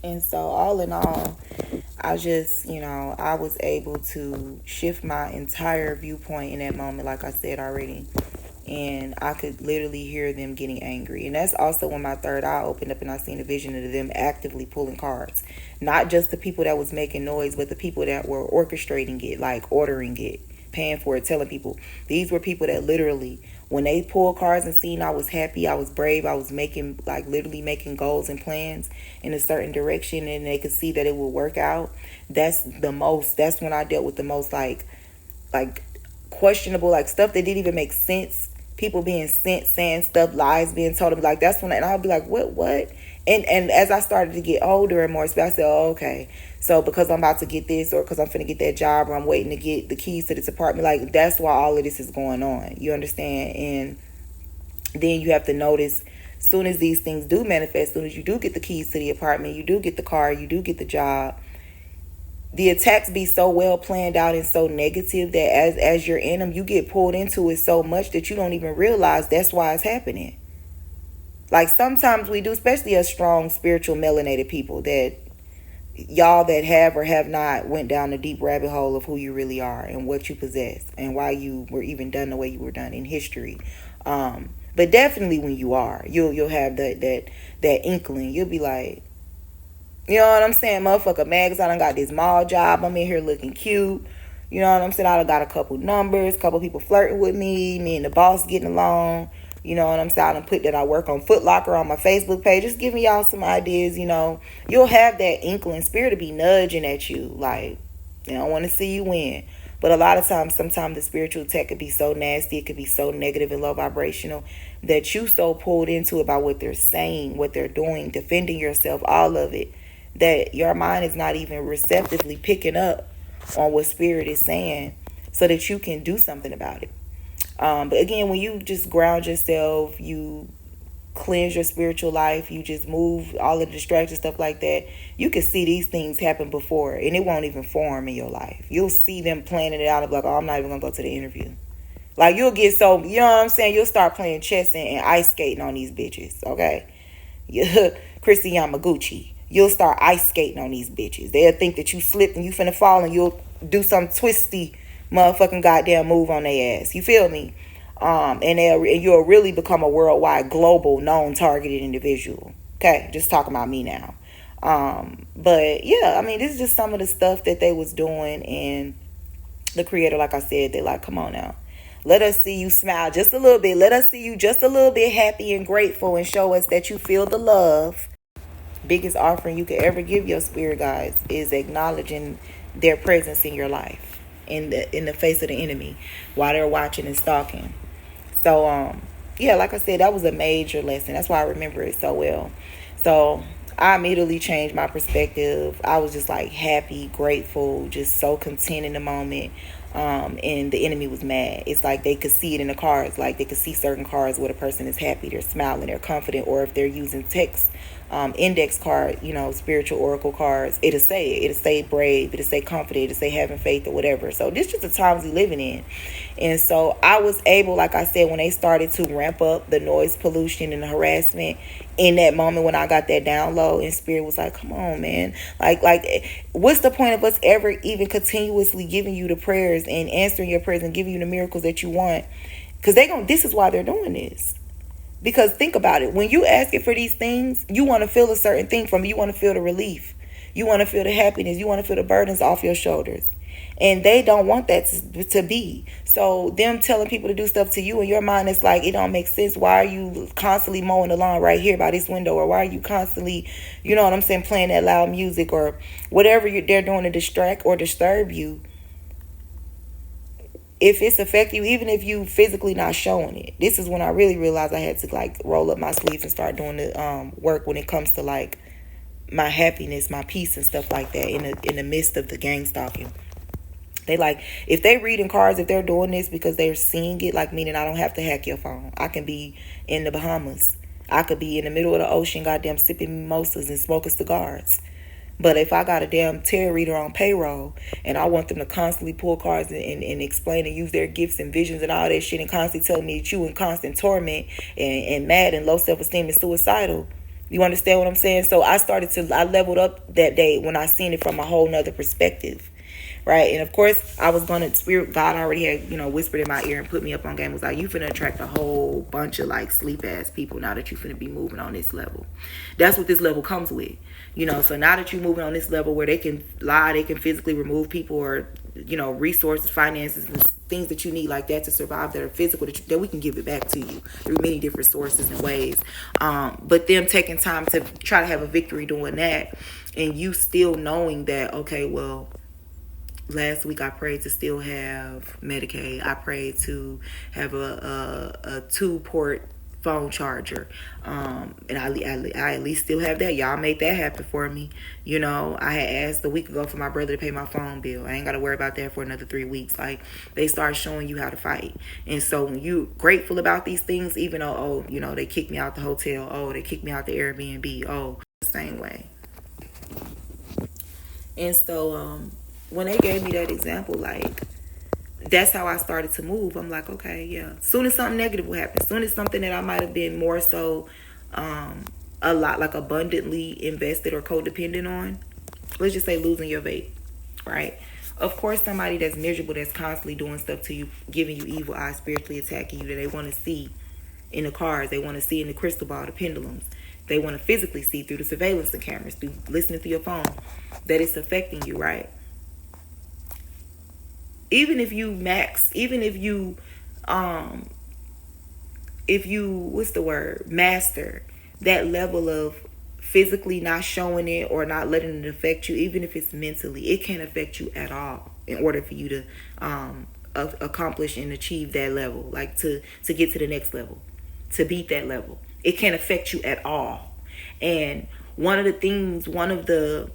And so, all in all, I just, I was able to shift my entire viewpoint in that moment, like I said already. And I could literally hear them getting angry. And that's also when my third eye opened up and I seen a vision of them actively pulling cards. Not just the people that was making noise, but the people that were orchestrating it, like ordering it, paying for it, telling people. These were people that literally, when they pulled cards and seen I was happy, I was brave, I was making, like literally making goals and plans in a certain direction, and they could see that it would work out. That's when I dealt with the most like questionable, like stuff that didn't even make sense. People being sent, saying stuff, lies being told them. Like that's when, and I'll be like, what? And as I started to get older and more, I said, oh, okay. So because I'm about to get this, or because I'm finna get that job, or I'm waiting to get the keys to this apartment, like that's why all of this is going on. You understand? And then you have to notice, soon as these things do manifest, soon as you do get the keys to the apartment, you do get the car, you do get the job, the attacks be so well planned out and so negative that as you're in them, you get pulled into it so much that you don't even realize that's why it's happening. Like sometimes we do, especially as strong spiritual melanated people, that y'all that have or have not went down the deep rabbit hole of who you really are and what you possess and why you were even done the way you were done in history. But definitely when you are, you'll have that inkling. You'll be like, you know what I'm saying? Motherfucker mad because I done got this mall job. I'm in here looking cute. You know what I'm saying? I done got a couple numbers, couple people flirting with me and the boss getting along. You know what I'm saying? I done put that I work on Foot Locker on my Facebook page. Just giving y'all some ideas, You'll have that inkling. Spirit to be nudging at you. Like, they don't want to see you win. But a lot of times, sometimes the spiritual attack could be so nasty, it could be so negative and low vibrational that you so pulled into it by what they're saying, what they're doing, defending yourself, all of it, that your mind is not even receptively picking up on what spirit is saying so that you can do something about it. But again, when you just ground yourself, you cleanse your spiritual life, you just move all of the distractions, stuff like that, you can see these things happen before and it won't even form in your life. You'll see them planning it out of like, oh, I'm not even gonna go to the interview. Like you'll get so, you know what I'm saying? You'll start playing chess and ice skating on these bitches, okay? Chrissy Yamaguchi. You'll start ice skating on these bitches. They'll think that you slipped and you finna fall and you'll do some twisty motherfucking goddamn move on their ass. You feel me? And you'll really become a worldwide, global, known, targeted individual. Okay, just talking about me now. But yeah, I mean, this is just some of the stuff that they was doing, and the creator, like I said, they like, come on now. Let us see you smile just a little bit. Let us see you just a little bit happy and grateful and show us that you feel the love. Biggest offering you could ever give your spirit guides is acknowledging their presence in your life in the face of the enemy while they're watching and stalking. So yeah, like I said, that was a major lesson. That's why I remember it so well. So I immediately changed my perspective. I was just like happy, grateful, just so content in the moment. And the enemy was mad. It's like they could see it in the cards. Like they could see certain cards where the person is happy, they're smiling, they're confident, or if they're using text index card, spiritual oracle cards, it'll say it. It'll say brave, it'll say confident, it'll say having faith or whatever. So this is just the times we living in. And so I was able, like I said, when they started to ramp up the noise pollution and the harassment, in that moment when I got that download, and spirit was like, come on, man. Like what's the point of us ever even continuously giving you the prayers and answering your prayers and giving you the miracles that you want? Because this is why they're doing this. Because think about it. When you ask it for these things, you want to feel a certain thing from it. You want to feel the relief. You want to feel the happiness. You want to feel the burdens off your shoulders. And they don't want that to be. So them telling people to do stuff to you in your mind, it's like, it don't make sense. Why are you constantly mowing the lawn right here by this window? Or why are you constantly, you know what I'm saying, playing that loud music or whatever they're doing to distract or disturb you? If it's affecting you, even if you physically not showing it. This is when I really realized I had to like roll up my sleeves and start doing the work when it comes to like my happiness, my peace and stuff like that in the midst of the gang stalking. They like, if they reading cards, if they're doing this because they're seeing it, like meaning I don't have to hack your phone. I can be in the Bahamas. I could be in the middle of the ocean, goddamn sipping mimosas and smoking cigars. But if I got a damn tarot reader on payroll and I want them to constantly pull cards and explain and use their gifts and visions and all that shit and constantly tell me that you in constant torment and mad and low self-esteem and suicidal, You understand what I'm saying? So I leveled up that day when I seen it from a whole nother perspective. Right. And of course I was gonna spirit God already had, whispered in my ear and put me up on game. Was like, you finna attract a whole bunch of like sleep ass people now that you finna be moving on this level. That's what this level comes with. So now that you're moving on this level where they can lie, they can physically remove people, or resources, finances, and things that you need like that to survive that are physical, that we can give it back to you through many different sources and ways. But them taking time to try to have a victory doing that, and you still knowing that, okay, well, last week I prayed to still have Medicaid. I prayed to have a 2-port phone charger, and I at least still have that. Y'all made that happen for me. I had asked a week ago for my brother to pay my phone bill. I ain't got to worry about that for another 3 weeks. Like, they start showing you how to fight. And so when you grateful about these things, even though, they kicked me out the hotel, they kicked me out the Airbnb, the same way. And so when they gave me that example, like, that's how I started to move. I'm like, okay, yeah. Soon as something negative will happen, soon as something that I might have been more so a lot like abundantly invested or codependent on, let's just say losing your vape, right? Of course, somebody that's miserable, that's constantly doing stuff to you, giving you evil eyes, spiritually attacking you, that they want to see in the cars, they want to see in the crystal ball, the pendulums, they want to physically see through the surveillance cameras, through listening to your phone, that it's affecting you, right? Even if you master that level of physically not showing it or not letting it affect you, even if it's mentally, it can't affect you at all in order for you to accomplish and achieve that level, like to get to the next level, to beat that level. It can't affect you at all. And one of the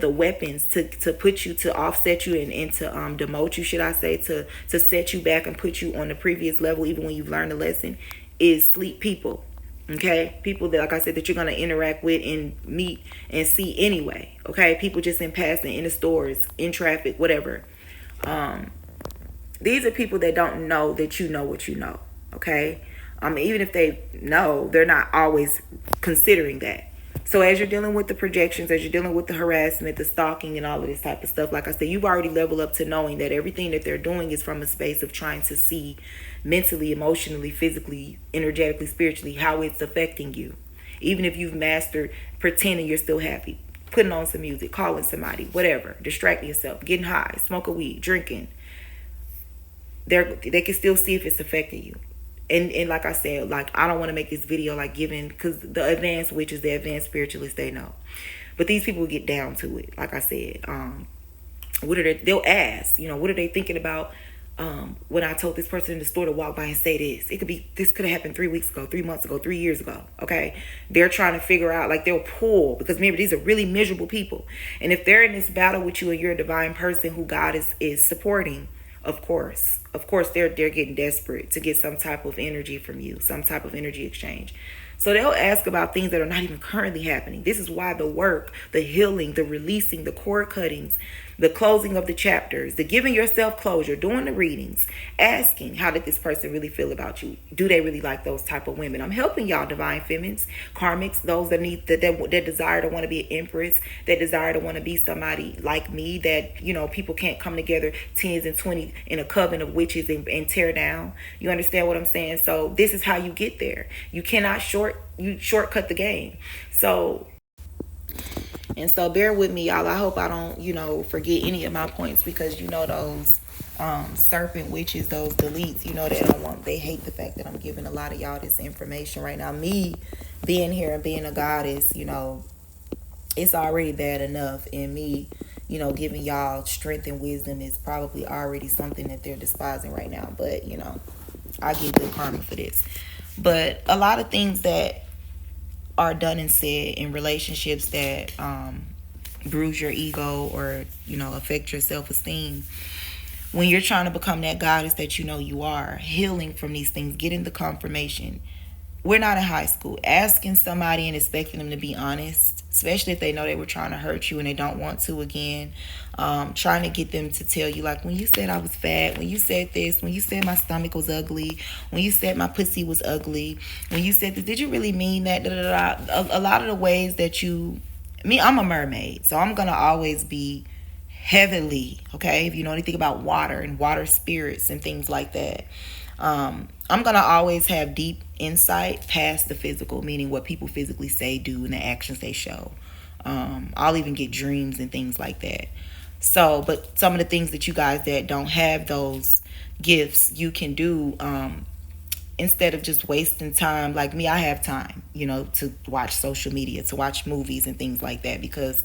weapons to put you, to offset you and to demote you, should I say, to set you back and put you on the previous level, even when you've learned a lesson, is sleep people. Okay, people that, like I said, that you're gonna interact with and meet and see anyway. Okay, people just in passing, in the stores, in traffic, whatever. These are people that don't know that you know what you know. Okay, even if they know, they're not always considering that. So as you're dealing with the projections, as you're dealing with the harassment, the stalking, and all of this type of stuff, like I said, you've already leveled up to knowing that everything that they're doing is from a space of trying to see mentally, emotionally, physically, energetically, spiritually, how it's affecting you. Even if you've mastered pretending you're still happy, putting on some music, calling somebody, whatever, distracting yourself, getting high, smoking weed, drinking, they can still see if it's affecting you. And like I said, like, I don't want to make this video like giving, because the advanced witches, the advanced spiritualists, they know. But these people get down to it. Like I said, they'll ask, what are they thinking about when I told this person in the store to walk by and say this? This could have happened 3 weeks ago, 3 months ago, 3 years ago. Okay. They're trying to figure out, like, they'll pull, because remember, these are really miserable people. And if they're in this battle with you and you're a divine person who God is supporting, of course they're getting desperate to get some type of energy from you, some type of energy exchange. So they'll ask about things that are not even currently happening. This is why the work, the healing, the releasing, the cord cuttings, the closing of the chapters, the giving yourself closure, doing the readings, asking, how did this person really feel about you? Do they really like those type of women? I'm helping y'all, divine feminines, karmics, those that need that desire to want to be an empress, that desire to want to be somebody like me, that, people can't come together 10s and 20s in a coven of witches and tear down. You understand what I'm saying? So this is how you get there. You cannot shortcut the game. So bear with me, y'all. I hope I don't, forget any of my points, because those serpent witches, those deletes, they hate the fact that I'm giving a lot of y'all this information right now. Me being here and being a goddess, it's already bad enough, and me, giving y'all strength and wisdom is probably already something that they're despising right now. But, I get good karma for this. But a lot of things that are done and said in relationships that bruise your ego or, affect your self-esteem, when you're trying to become that goddess that you are, healing from these things, getting the confirmation. We're not in high school. Asking somebody and expecting them to be honest especially if they know they were trying to hurt you and they don't want to again. Trying to get them to tell you, like, when you said I was fat, when you said this, when you said my stomach was ugly, when you said my pussy was ugly, when you said this, did you really mean that? Da, da, da, da. A lot of the ways that I'm a mermaid, so I'm gonna always be heavily, okay, if you know anything about water and water spirits and things like that, I'm gonna always have deep insight past the physical, meaning what people physically say, do, and the actions they show. I'll even get dreams and things like that. So, but some of the things that you guys that don't have those gifts, you can do, instead of just wasting time. Like me, I have time, to watch social media, to watch movies and things like that, because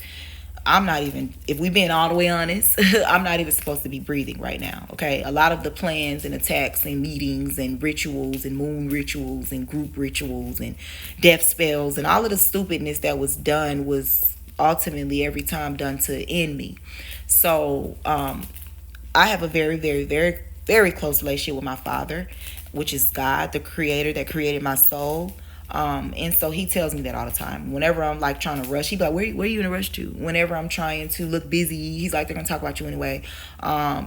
I'm not even, if we're being all the way honest, I'm not even supposed to be breathing right now, okay? A lot of the plans and attacks and meetings and rituals and moon rituals and group rituals and death spells and all of the stupidness that was done was ultimately every time done to end me. So I have a very, very, very, very close relationship with my father, which is God, the creator that created my soul. And so he tells me that all the time. Whenever I'm like trying to rush, he'd be like, where are you in a rush to? Whenever I'm trying to look busy, he's like, they're gonna talk about you anyway.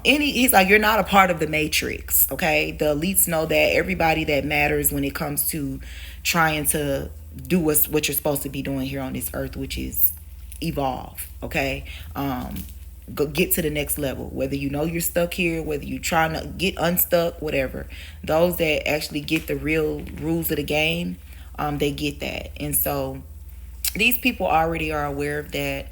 He's like, you're not a part of the matrix, okay? The elites know that everybody that matters when it comes to trying to do what you're supposed to be doing here on this earth, which is evolve, okay? Go get to the next level, whether you're stuck here, whether you're trying to get unstuck, whatever. Those that actually get the real rules of the game, they get that. And so these people already are aware of that,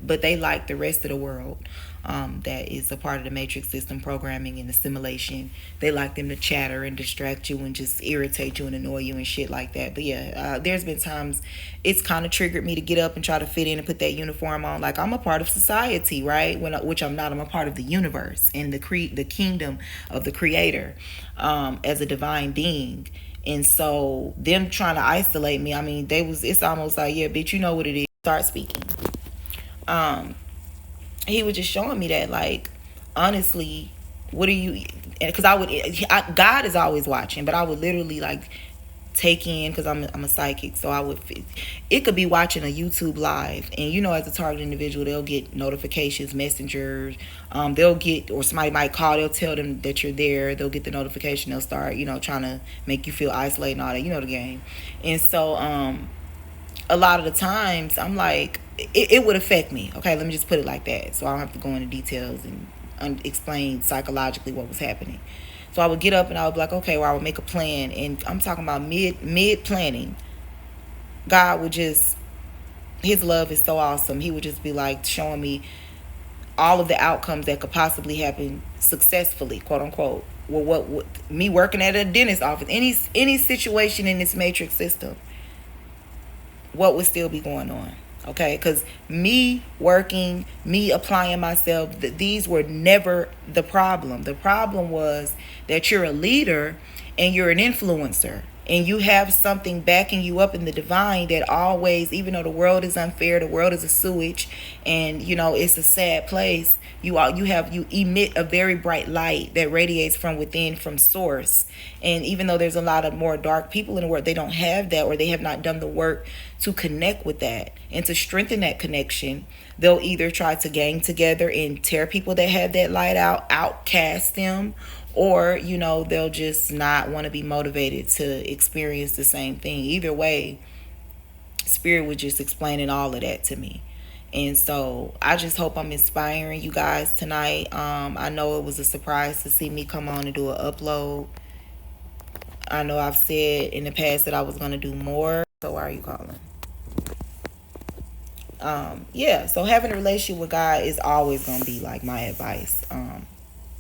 but they, like the rest of the world, that is a part of the matrix system programming and assimilation, they like them to chatter and distract you and just irritate you and annoy you and shit like that. But yeah, there's been times it's kind of triggered me to get up and try to fit in and put that uniform on. Like, I'm a part of society, right? Which I'm not. I'm a part of the universe and the kingdom of the creator, as a divine being. And so them trying to isolate me, I mean, it's almost like, yeah, bitch, you know what it is. Start speaking. He was just showing me that, like, honestly, what are you, because God is always watching, but I would literally like take in, because I'm a psychic, so it could be watching a YouTube live, and as a target individual, they'll get notifications, messengers, they'll get, or somebody might call, they'll tell them that you're there, they'll get the notification, they'll start trying to make you feel isolated and all that, the game. And so a lot of the times I'm like, it would affect me, okay, let me just put it like that, so I don't have to go into details and explain psychologically what was happening. So I would get up and I would be like, okay, well, I would make a plan. And I'm talking about mid planning. God would just, his love is so awesome. He would just be like showing me all of the outcomes that could possibly happen successfully, quote unquote. Well, what me working at a dentist office, any situation in this matrix system, what would still be going on? Okay, because me working, me applying myself, these were never the problem. The problem was that you're a leader and you're an influencer and you have something backing you up in the divine that always, even though the world is unfair, the world is a sewage, and it's a sad place, you emit a very bright light that radiates from within, from source. And even though there's a lot of more dark people in the world, they don't have that, or they have not done the work to connect with that and to strengthen that connection. They'll either try to gang together and tear people that have that light out, outcast them, or they'll just not want to be motivated to experience the same thing. Either way, Spirit was just explaining all of that to me. And so I just hope I'm inspiring you guys tonight. I know it was a surprise to see me come on and do an upload. I know I've said in the past that I was going to do more. So why are you calling? So having a relationship with God is always going to be like my advice.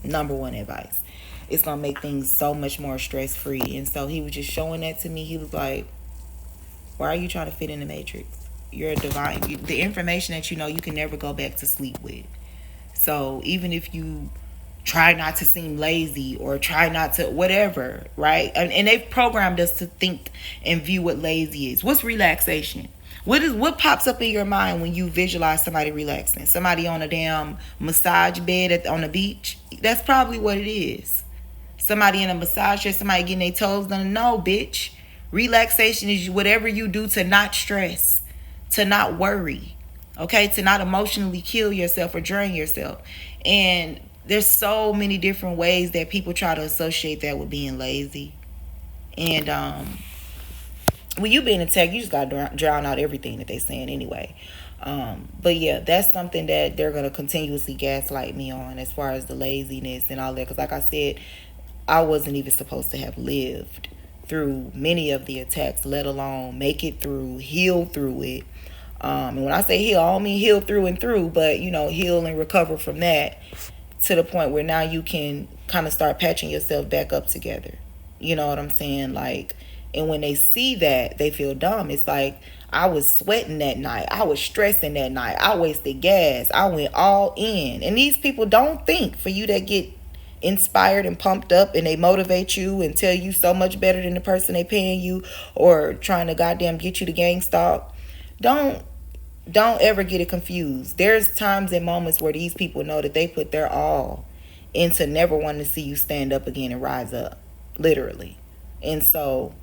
Number one advice. It's going to make things so much more stress free. And so he was just showing that to me. He was like, why are you trying to fit in the matrix? You're a divine. The information that you can never go back to sleep with. So even if you try not to seem lazy or try not to whatever, right? And they've programmed us to think and view what lazy is. What's relaxation? What pops up in your mind when you visualize somebody relaxing? Somebody on a damn massage bed on the beach? That's probably what it is. Somebody in a massage chair, somebody getting their toes done. No, bitch. Relaxation is whatever you do to not stress, to not worry, okay, to not emotionally kill yourself or drain yourself. And there's so many different ways that people try to associate that with being lazy. And when you being attacked, you just gotta drown out everything that they saying anyway. But yeah, that's something that they're gonna continuously gaslight me on as far as the laziness and all that. Because like I said, I wasn't even supposed to have lived through many of the attacks, let alone make it through, heal through it. And when I say heal, I don't mean heal through and through, but heal and recover from that to the point where now you can kind of start patching yourself back up together. You know what I'm saying? Like, and when they see that, they feel dumb. It's like, I was sweating that night. I was stressing that night. I wasted gas. I went all in. And these people don't think for you that get inspired and pumped up and they motivate you and tell you so much better than the person they paying you or trying to goddamn get you to gang stalk. Don't don't ever get it confused. There's times and moments where these people know that they put their all into never wanting to see you stand up again and rise up, literally. And so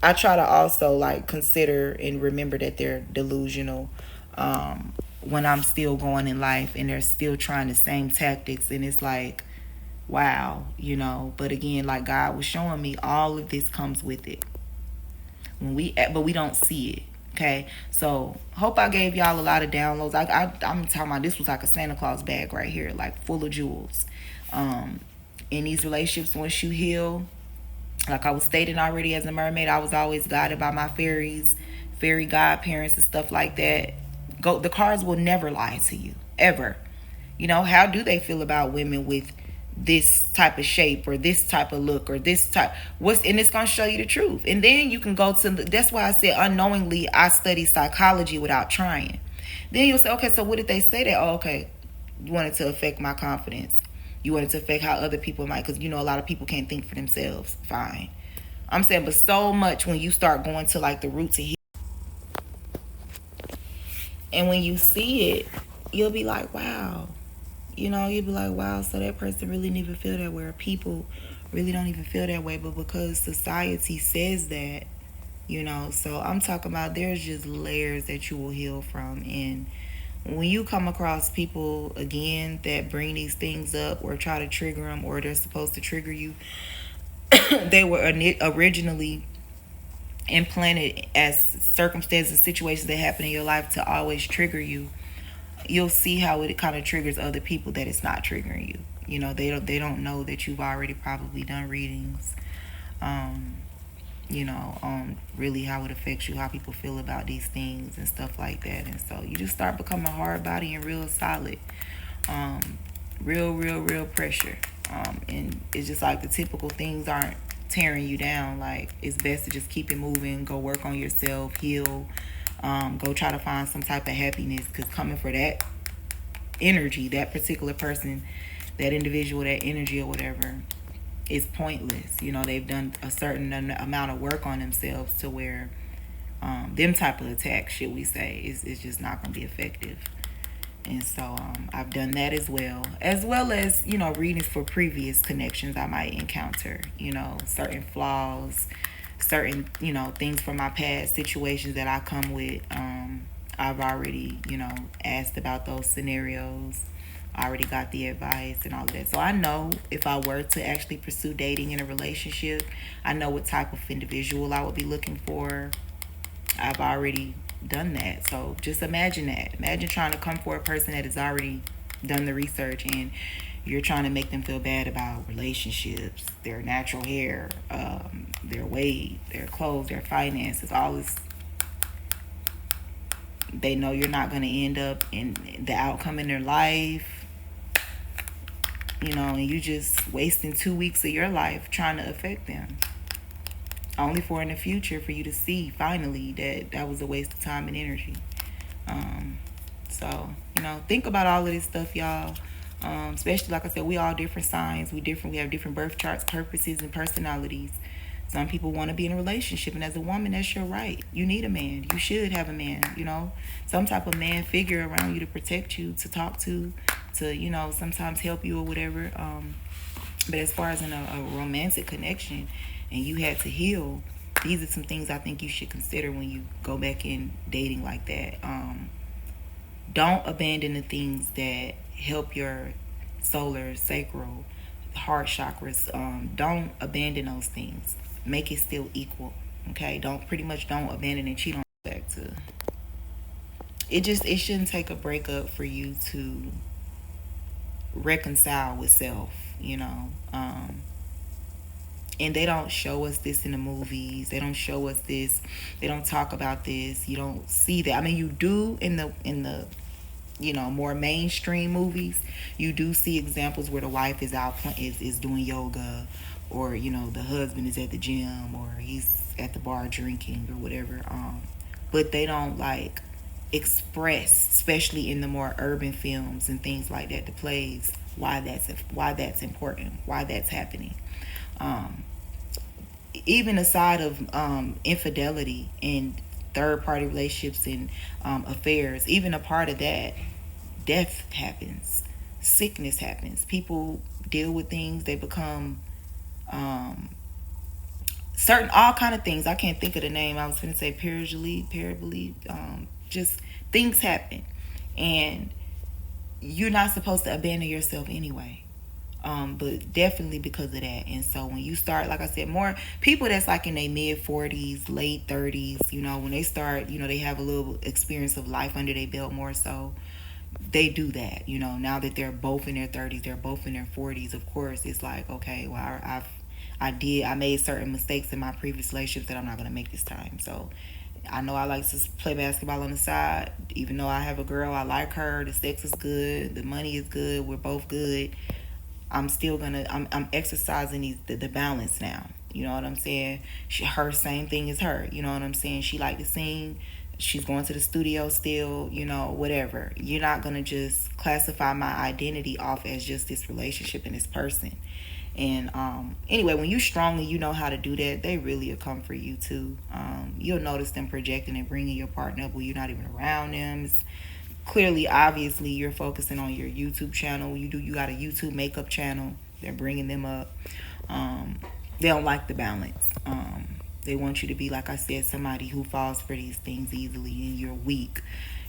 I try to also like consider and remember that they're delusional when I'm still going in life and they're still trying the same tactics. And it's like, wow, But again, like God was showing me, all of this comes with it. But we don't see it. Okay, so hope I gave y'all a lot of downloads. I'm talking about, this was like a Santa Claus bag right here, like full of jewels. In these relationships, once you heal, like I was stating already, as a mermaid, I was always guided by my fairies, fairy godparents and stuff like that. The cards will never lie to you, ever. How do they feel about women with this type of shape or this type of look or this type, and it's gonna show you the truth. And then you can go to that's why I said unknowingly I study psychology without trying. Then you'll say, okay, so what did they say that? Oh, okay, you wanted to affect my confidence, you wanted to affect how other people might, because a lot of people can't think for themselves. Fine, I'm saying, but so much when you start going to like the roots of, and when you see it, you'll be like, wow. You'll be like, wow, so that person really didn't even feel that way. Or people really don't even feel that way. But because society says that, so I'm talking about, there's just layers that you will heal from. And when you come across people, again, that bring these things up or try to trigger them, or they're supposed to trigger you, they were originally implanted as circumstances, situations that happen in your life to always trigger you. You'll see how it kind of triggers other people that it's not triggering you. They don't know that you've already probably done readings, really how it affects you, how people feel about these things and stuff like that. And so you just start becoming hard body and real solid, real pressure. And it's just like the typical things aren't tearing you down. Like, it's best to just keep it moving, go work on yourself, heal. Go try to find some type of happiness, because coming for that energy, that particular person, that individual, that energy or whatever, is pointless. They've done a certain amount of work on themselves to where them type of attacks, should we say, is just not going to be effective. And so I've done that as well as readings for previous connections I might encounter, certain flaws, certain things from my past situations that I come with. I've already asked about those scenarios. I already got the advice and all of that, so I know if I were to actually pursue dating in a relationship, I know what type of individual I would be looking for. I've already done that. So just imagine trying to come for a person that has already done the research, and you're trying to make them feel bad about relationships, their natural hair, their weight, their clothes, their finances, all this. They know you're not going to end up in the outcome in their life, and you just wasting 2 weeks of your life trying to affect them, only for in the future for you to see finally that was a waste of time and energy. So think about all of this stuff, y'all. Especially, like I said, we all different signs. We have different birth charts, purposes, and personalities. Some people want to be in a relationship, and as a woman, that's your right. You need a man. You should have a man, some type of man figure around you to protect you, to talk to sometimes help you or whatever. But as far as in a romantic connection, and you had to heal, these are some things I think you should consider when you go back in dating like that. Don't abandon the things that help your solar, sacral, heart chakras. Don't abandon those things. Make it still equal. Okay. Don't abandon and cheat on back to. It shouldn't take a breakup for you to reconcile with self. You know. And they don't show us this in the movies. They don't show us this. They don't talk about this. You don't see that. I mean, you do in the more mainstream movies. You do see examples where the wife is out is doing yoga, or the husband is at the gym, or he's at the bar drinking or whatever. But they don't like express, especially in the more urban films and things like that, the plays, why that's important, why that's happening. Um, Even aside of infidelity and third party relationships and affairs, even a part of that, death happens, sickness happens, people deal with things, they become um, certain all kind of things. I can't think of the name. I was going to say parabole, just things happen, and you're not supposed to abandon yourself anyway. But definitely because of that. And so when you start, like I said, more people that's like in their mid 40s, late 30s, when they start, they have a little experience of life under their belt more so. They do that, now that they're both in their 30s, they're both in their 40s. Of course, it's like, okay, well, I made certain mistakes in my previous relationships that I'm not going to make this time. So I know I like to play basketball on the side. Even though I have a girl, I like her. The sex is good. The money is good. We're both good. I'm still gonna I'm exercising the balance now. You know what I'm saying? Her same thing as her. You know what I'm saying? She like to sing. She's going to the studio still. Whatever. You're not gonna just classify my identity off as just this relationship and this person. And anyway, when you strong and you know how to do that, they really will come for you too. You'll notice them projecting and bringing your partner up when you're not even around them. It's clearly, obviously, you're focusing on your YouTube channel. You got a YouTube makeup channel. They're bringing them up. They don't like the balance. They want you to be, like I said, somebody who falls for these things easily, and you're weak.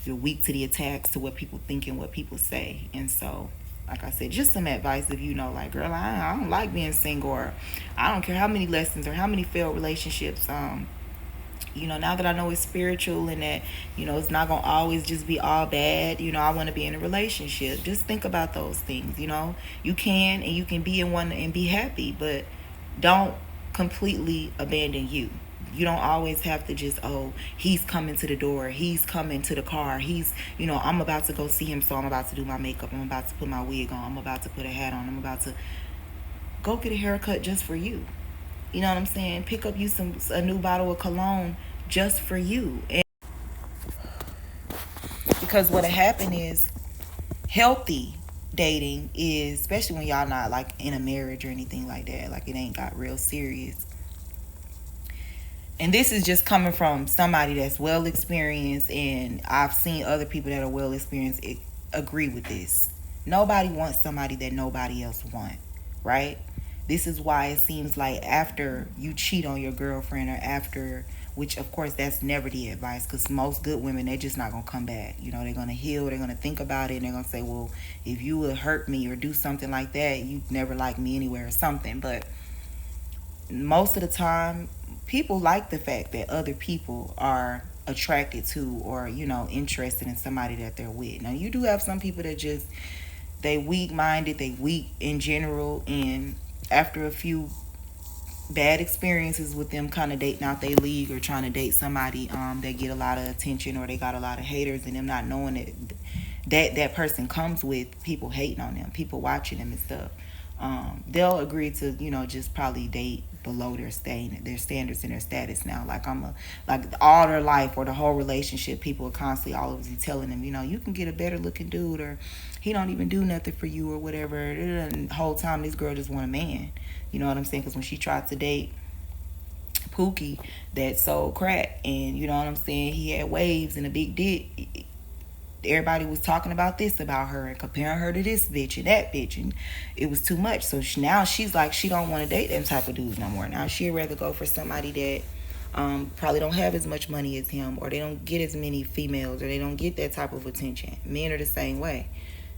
You're weak to the attacks, to what people think and what people say. And so, like I said, just some advice if like, girl, I don't like being single, or I don't care how many lessons or how many failed relationships. Now that I know it's spiritual and that, it's not going to always just be all bad, I want to be in a relationship. Just think about those things, You can, and you can be in one and be happy, but don't completely abandon you. You don't always have to just, oh, he's coming to the door, he's coming to the car, I'm about to go see him, so I'm about to do my makeup, I'm about to put my wig on, I'm about to put a hat on, I'm about to go get a haircut just for you. You know what I'm saying? Pick up you a new bottle of cologne just for you. And because what'll happen is, healthy dating is, especially when y'all not like in a marriage or anything like that, like it ain't got real serious. And this is just coming from somebody that's well experienced, and I've seen other people that are well experienced agree with this. Nobody wants somebody that nobody else wants, right? This is why it seems like after you cheat on your girlfriend, or after, which of course that's never the advice, because most good women, they're just not going to come back. They're going to heal, they're going to think about it, and they're going to say, well, if you would hurt me or do something like that, you'd never like me anywhere or something. But most of the time, people like the fact that other people are attracted to, or interested in somebody that they're with. Now, you do have some people that just, they weak-minded, they weak in general, and after a few bad experiences with them kind of dating out their league, or trying to date somebody that get a lot of attention, or they got a lot of haters, and them not knowing that person comes with people hating on them, people watching them and stuff, they'll agree to just probably date below their standards and their status. Now, like like all their life or the whole relationship, people are constantly all over you telling them, you can get a better looking dude, or he don't even do nothing for you, or whatever. And the whole time this girl just want a man. You know what I'm saying? Because when she tried to date Pookie, that sold crack, and you know what I'm saying, he had waves and a big dick, everybody was talking about this about her and comparing her to this bitch and that bitch, and it was too much. So now she's like, she don't want to date them type of dudes no more. Now she'd rather go for somebody that probably don't have as much money as him, or they don't get as many females, or they don't get that type of attention. Men are the same way.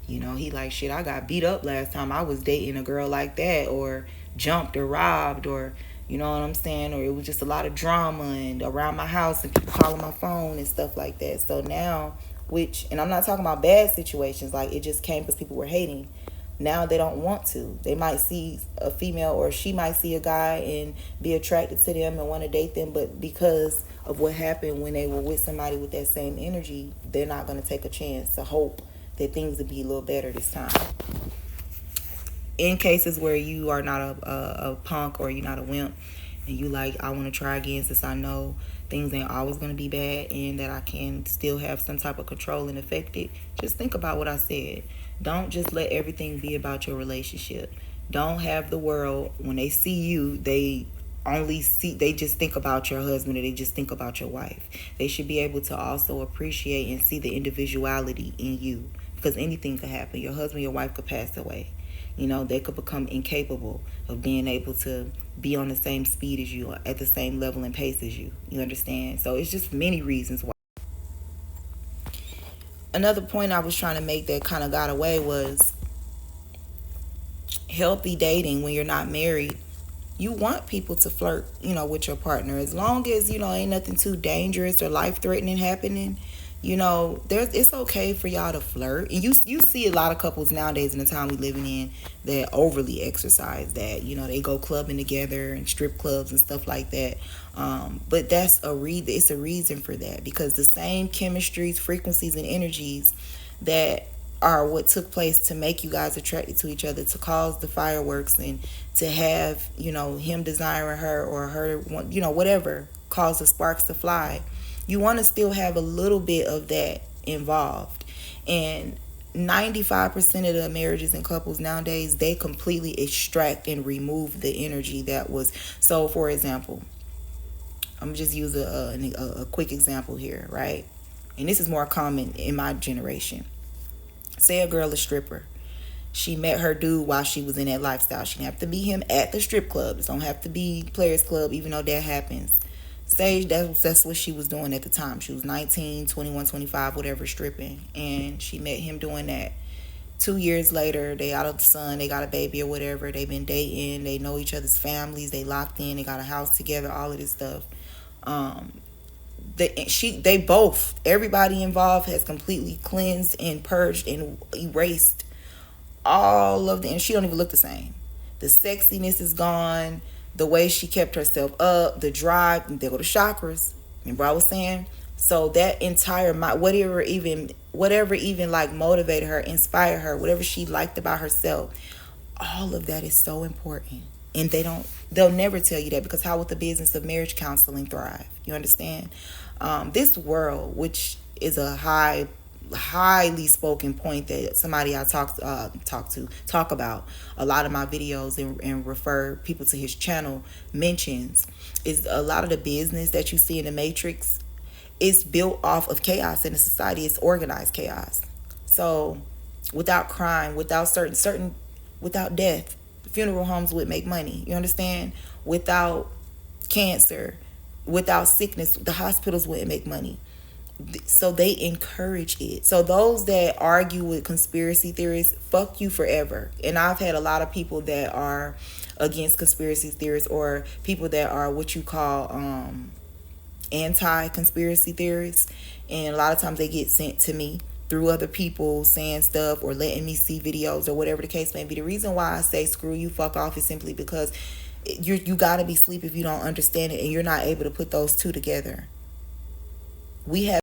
You know, he like, shit, I got beat up last time I was dating a girl like that, or jumped or robbed, or you know what I'm saying, or it was just a lot of drama and around my house and people calling my phone and stuff like that. So now, and I'm not talking about bad situations, like it just came because people were hating. Now they don't want to. They might see a female, or she might see a guy and be attracted to them and want to date them, but because of what happened when they were with somebody with that same energy, they're not going to take a chance to hope that things will be a little better this time. In cases where you are not a punk, or you're not a wimp, and you like, I want to try again, since I know things ain't always going to be bad and that I can still have some type of control and affect it, just think about what I said. Don't just let everything be about your relationship. Don't have the world, when they see you, they just think about your husband, or they just think about your wife. They should be able to also appreciate and see the individuality in you, because anything could happen. Your husband, your wife could pass away. You know, they could become incapable of being able to be on the same speed as you, at the same level and pace as you. You understand? So it's just many reasons why. Another point I was trying to make that kind of got away was healthy dating when you're not married. You want people to flirt, with your partner, as long as, ain't nothing too dangerous or life-threatening happening. It's okay for y'all to flirt. And you see a lot of couples nowadays, in the time we living in, that overly exercise that. They go clubbing together and strip clubs and stuff like that. But it's a reason for that, because the same chemistries, frequencies, and energies that are what took place to make you guys attracted to each other, to cause the fireworks, and to have, him desiring her, or her, whatever, cause the sparks to fly. You want to still have a little bit of that involved. And 95% of the marriages and couples nowadays, they completely extract and remove the energy that was. So, for example, I'm going to just use a quick example here, right? And this is more common in my generation. Say a girl, a stripper. She met her dude while she was in that lifestyle. She didn't have to be him at the strip club. It don't have to be Players Club, even though that happens. Stage, that's what she was doing at the time. She was 19, 21, 25, whatever, stripping. And she met him doing that. 2 years later, they out of the sun, they got a baby or whatever. They've been dating. They know each other's families. They locked in. They got a house together, all of this stuff. They both, everybody involved has completely cleansed and purged and erased all of and she don't even look the same. The sexiness is gone. The way she kept herself up, the drive, there go the chakras. Remember I was saying? So that entire whatever even like motivated her, inspired her, whatever she liked about herself, all of that is so important. And they'll never tell you that, because how would the business of marriage counseling thrive? You understand? This world, which is a highly spoken point that somebody I talk about a lot of my videos, and refer people to his channel, mentions, is a lot of the business that you see in the Matrix is built off of chaos in the society. It's organized chaos. So without crime, without without death, funeral homes would make money. You understand? Without cancer, without sickness, the hospitals wouldn't make money. So they encourage it. So those that argue with conspiracy theories, fuck you forever. And I've had a lot of people that are against conspiracy theories, or people that are what you call anti-conspiracy theories. And a lot of times they get sent to me through other people saying stuff, or letting me see videos, or whatever the case may be. The reason why I say screw you, fuck off, is simply because you got to be asleep if you don't understand it, and you're not able to put those two together. We have